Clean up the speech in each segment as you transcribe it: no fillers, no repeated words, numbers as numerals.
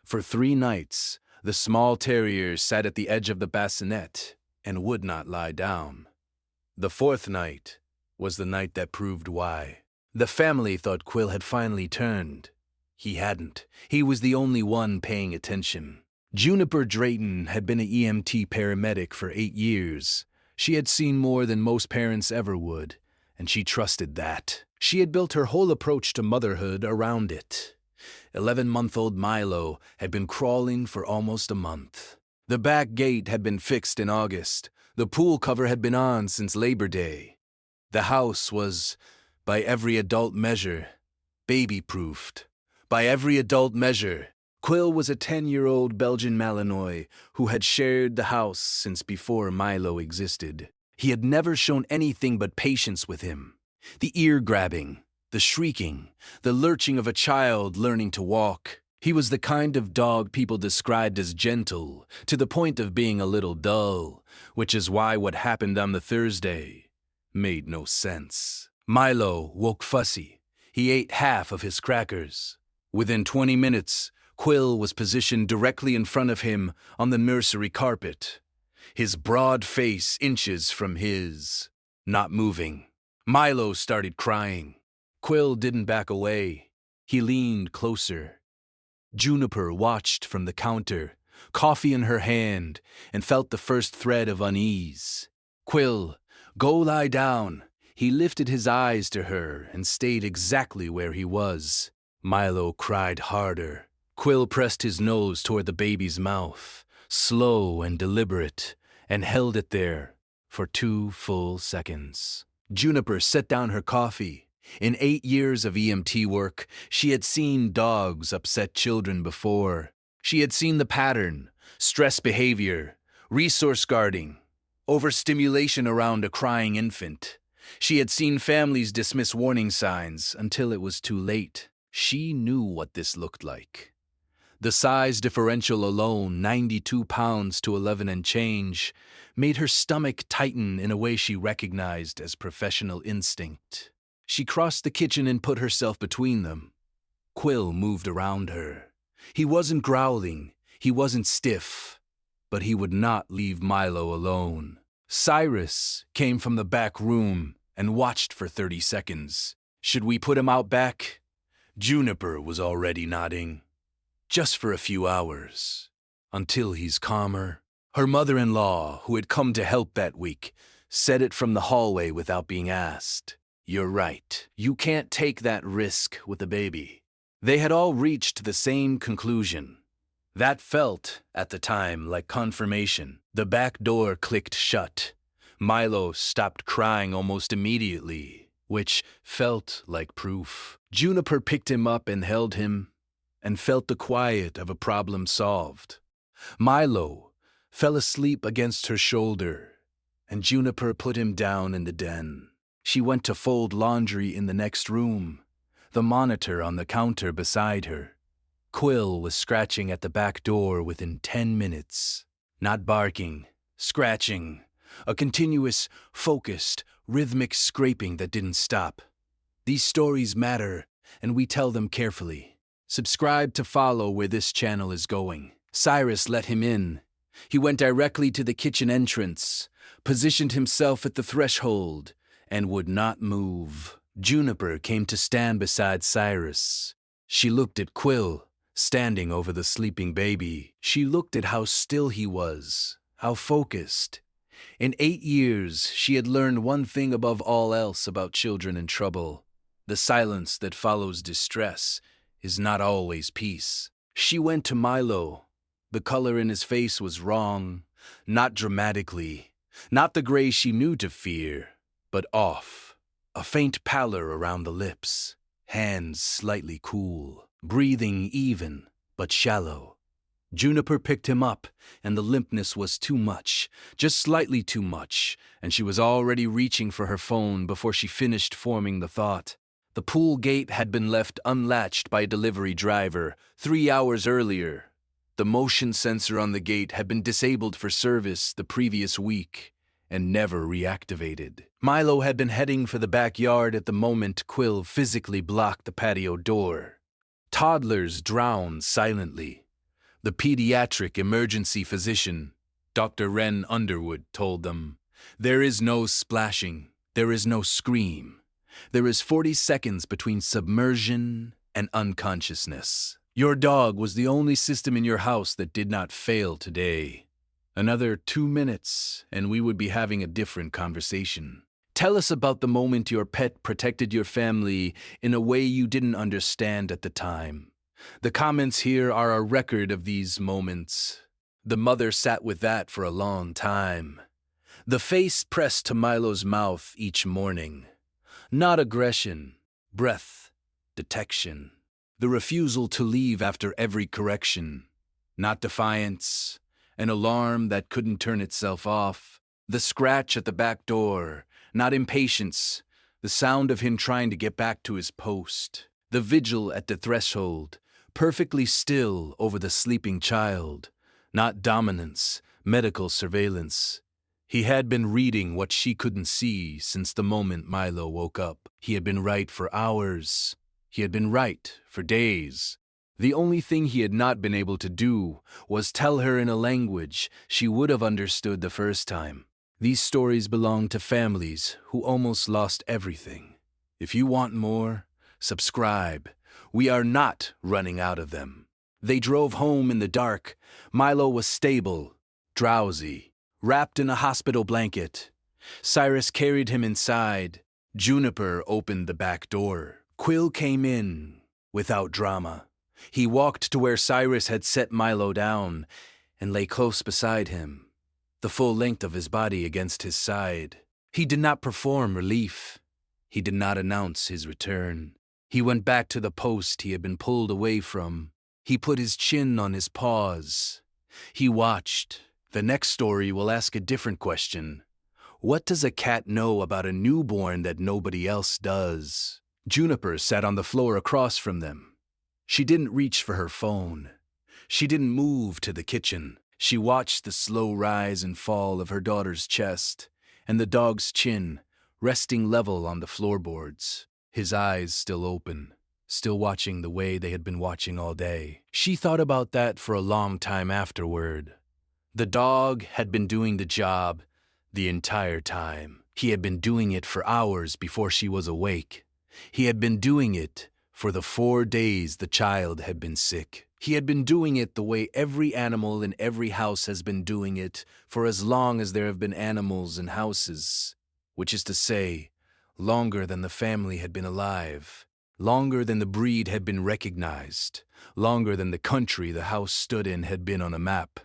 For 3 nights, the small terrier sat at the edge of the bassinet and would not lie down. The 4th night was the night that proved why. The family thought Quill had finally turned. He hadn't. He was the only one paying attention. Juniper Drayton had been an EMT paramedic for 8 years. She had seen more than most parents ever would, and she trusted that. She had built her whole approach to motherhood around it. 11-month-old Milo had been crawling for almost a month. The back gate had been fixed in August. The pool cover had been on since Labor Day. The house was, by every adult measure, baby-proofed. By every adult measure, Quill was a 10-year-old Belgian Malinois who had shared the house since before Milo existed. He had never shown anything but patience with him. The ear-grabbing, the shrieking, the lurching of a child learning to walk. He was the kind of dog people described as gentle, to the point of being a little dull, which is why what happened on the Thursday made no sense. Milo woke fussy. He ate half of his crackers. Within 20 minutes, Quill was positioned directly in front of him on the nursery carpet, his broad face inches from his, not moving. Milo started crying. Quill didn't back away. He leaned closer. Juniper watched from the counter, coffee in her hand, and felt the first thread of unease. "Quill, go lie down." He lifted his eyes to her and stayed exactly where he was. Milo cried harder. Quill pressed his nose toward the baby's mouth, slow and deliberate, and held it there for 2 full seconds. Juniper set down her coffee. In 8 years of EMT work, she had seen dogs upset children before. She had seen the pattern: stress behavior, resource guarding, overstimulation around a crying infant. She had seen families dismiss warning signs until it was too late. She knew what this looked like. The size differential alone, 92 pounds to 11 and change, made her stomach tighten in a way she recognized as professional instinct. She crossed the kitchen and put herself between them. Quill moved around her. He wasn't growling, he wasn't stiff, but he would not leave Milo alone. Cyrus came from the back room and watched for 30 seconds. "Should we put him out back?" Juniper was already nodding. "Just for a few hours, until he's calmer." Her mother-in-law, who had come to help that week, said it from the hallway without being asked. "You're right. You can't take that risk with a baby." They had all reached the same conclusion. That felt, at the time, like confirmation. The back door clicked shut. Milo stopped crying almost immediately, which felt like proof. Juniper picked him up and held him, and felt the quiet of a problem solved. Milo fell asleep against her shoulder, and Juniper put him down in the den. She went to fold laundry in the next room, the monitor on the counter beside her. Quill was scratching at the back door within 10 minutes. Not barking, scratching, a continuous, focused, rhythmic scraping that didn't stop. These stories matter, and we tell them carefully. Subscribe to follow where this channel is going. Cyrus let him in. He went directly to the kitchen entrance, positioned himself at the threshold, and would not move. Juniper came to stand beside Cyrus. She looked at Quill, standing over the sleeping baby. She looked at how still he was, how focused. In 8 years, she had learned one thing above all else about children in trouble: the silence that follows distress is not always peace. She went to Milo. The color in his face was wrong, not dramatically, not the gray she knew to fear, but off, a faint pallor around the lips, hands slightly cool, breathing even, but shallow. Juniper picked him up, and the limpness was too much, just slightly too much, and she was already reaching for her phone before she finished forming the thought. The pool gate had been left unlatched by a delivery driver 3 hours earlier. The motion sensor on the gate had been disabled for service the previous week and never reactivated. Milo had been heading for the backyard at the moment Quill physically blocked the patio door. Toddlers drowned silently. The pediatric emergency physician, Dr. Wren Underwood, told them, "There is no splashing, there is no scream. There is 40 seconds between submersion and unconsciousness. Your dog was the only system in your house that did not fail today. Another 2 minutes, and we would be having a different conversation. Tell us about the moment your pet protected your family in a way you didn't understand at the time." The comments here are a record of these moments. The mother sat with that for a long time. The face pressed to Milo's mouth each morning. Not aggression, breath, detection. The refusal to leave after every correction. Not defiance, an alarm that couldn't turn itself off. The scratch at the back door, not impatience, the sound of him trying to get back to his post. The vigil at the threshold, perfectly still over the sleeping child. Not dominance, medical surveillance. He had been reading what she couldn't see since the moment Milo woke up. He had been right for hours. He had been right for days. The only thing he had not been able to do was tell her in a language she would have understood the first time. These stories belong to families who almost lost everything. If you want more, subscribe. We are not running out of them. They drove home in the dark. Milo was stable, drowsy, wrapped in a hospital blanket. Cyrus carried him inside. Juniper opened the back door. Quill came in without drama. He walked to where Cyrus had set Milo down and lay close beside him, the full length of his body against his side. He did not perform relief. He did not announce his return. He went back to the post he had been pulled away from. He put his chin on his paws. He watched. The next story will ask a different question. What does a cat know about a newborn that nobody else does? Juniper sat on the floor across from them. She didn't reach for her phone. She didn't move to the kitchen. She watched the slow rise and fall of her daughter's chest and the dog's chin resting level on the floorboards, his eyes still open, still watching the way they had been watching all day. She thought about that for a long time afterward. The dog had been doing the job the entire time. He had been doing it for hours before she was awake. He had been doing it for the 4 days the child had been sick. He had been doing it the way every animal in every house has been doing it for as long as there have been animals in houses, which is to say, longer than the family had been alive, longer than the breed had been recognized, longer than the country the house stood in had been on a map.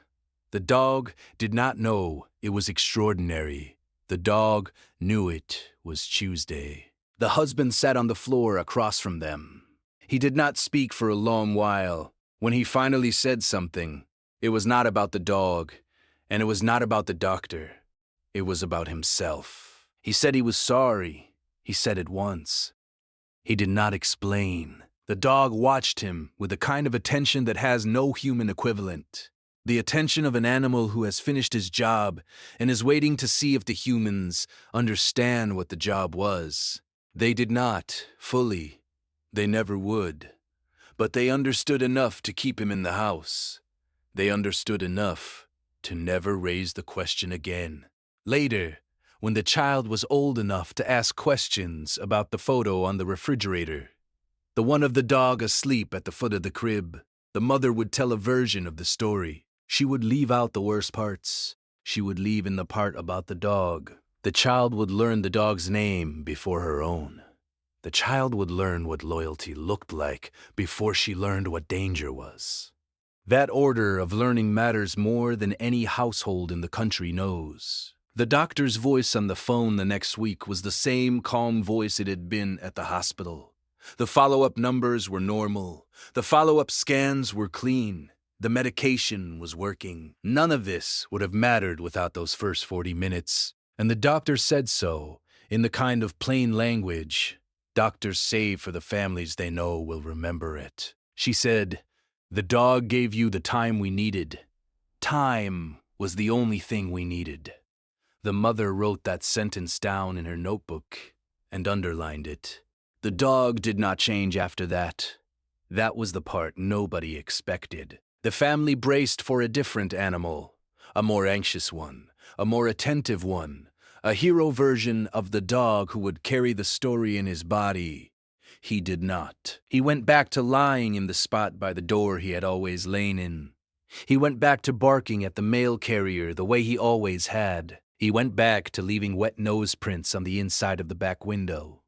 The dog did not know it was extraordinary. The dog knew it was Tuesday. The husband sat on the floor across from them. He did not speak for a long while. When he finally said something, it was not about the dog, and it was not about the doctor. It was about himself. He said he was sorry. He said it once. He did not explain. The dog watched him with a kind of attention that has no human equivalent. The attention of an animal who has finished his job and is waiting to see if the humans understand what the job was. They did not, fully. They never would. But they understood enough to keep him in the house. They understood enough to never raise the question again. Later, when the child was old enough to ask questions about the photo on the refrigerator, the one of the dog asleep at the foot of the crib, the mother would tell a version of the story. She would leave out the worst parts. She would leave in the part about the dog. The child would learn the dog's name before her own. The child would learn what loyalty looked like before she learned what danger was. That order of learning matters more than any household in the country knows. The doctor's voice on the phone the next week was the same calm voice it had been at the hospital. The follow-up numbers were normal. The follow-up scans were clean. The medication was working. None of this would have mattered without those first 40 minutes. And the doctor said so, in the kind of plain language doctors say for the families they know will remember it. She said, "The dog gave you the time we needed. Time was the only thing we needed." The mother wrote that sentence down in her notebook and underlined it. The dog did not change after that. That was the part nobody expected. The family braced for a different animal, a more anxious one, a more attentive one, a hero version of the dog who would carry the story in his body. He did not. He went back to lying in the spot by the door he had always lain in. He went back to barking at the mail carrier the way he always had. He went back to leaving wet nose prints on the inside of the back window.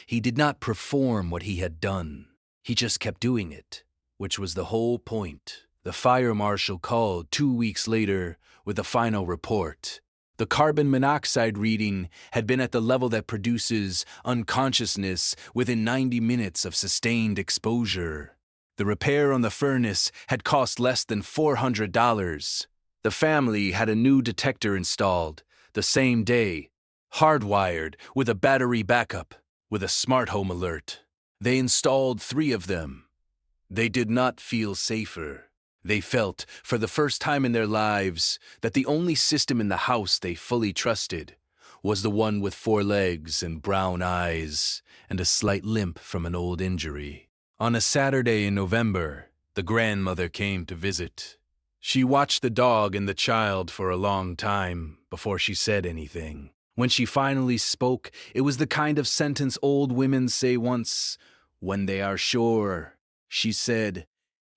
He did not perform what he had done. He just kept doing it, which was the whole point. The fire marshal called 2 weeks later with a final report. The carbon monoxide reading had been at the level that produces unconsciousness within 90 minutes of sustained exposure. The repair on the furnace had cost less than $400. The family had a new detector installed the same day, hardwired with a battery backup, with a smart home alert. They installed 3 of them. They did not feel safer. They felt, for the first time in their lives, that the only system in the house they fully trusted was the one with 4 legs and brown eyes and a slight limp from an old injury. On a Saturday in November, the grandmother came to visit. She watched the dog and the child for a long time before she said anything. When she finally spoke, it was the kind of sentence old women say once, when they are sure. She said,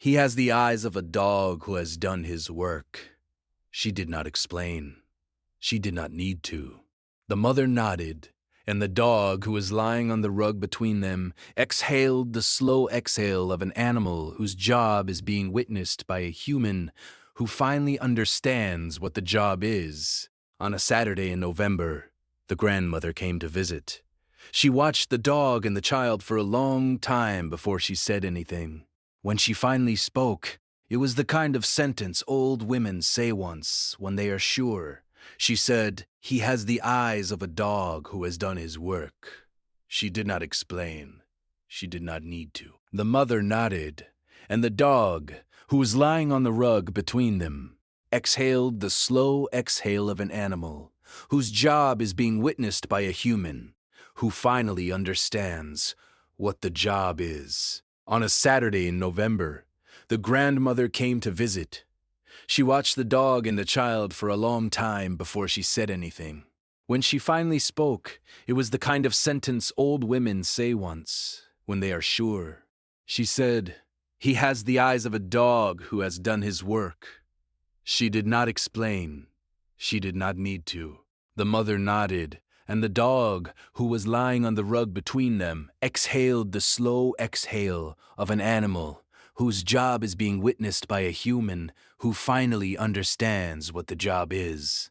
"He has the eyes of a dog who has done his work." She did not explain. She did not need to. The mother nodded, and the dog, who was lying on the rug between them, exhaled the slow exhale of an animal whose job is being witnessed by a human who finally understands what the job is. On a Saturday in November, the grandmother came to visit. She watched the dog and the child for a long time before she said anything. When she finally spoke, it was the kind of sentence old women say once when they are sure. She said, "He has the eyes of a dog who has done his work." She did not explain. She did not need to. The mother nodded, and the dog, who was lying on the rug between them, exhaled the slow exhale of an animal whose job is being witnessed by a human who finally understands what the job is. On a Saturday in November, the grandmother came to visit. She watched the dog and the child for a long time before she said anything. When she finally spoke, it was the kind of sentence old women say once when they are sure. She said, "He has the eyes of a dog who has done his work." She did not explain. She did not need to. The mother nodded, and the dog, who was lying on the rug between them, exhaled the slow exhale of an animal whose job is being witnessed by a human who finally understands what the job is.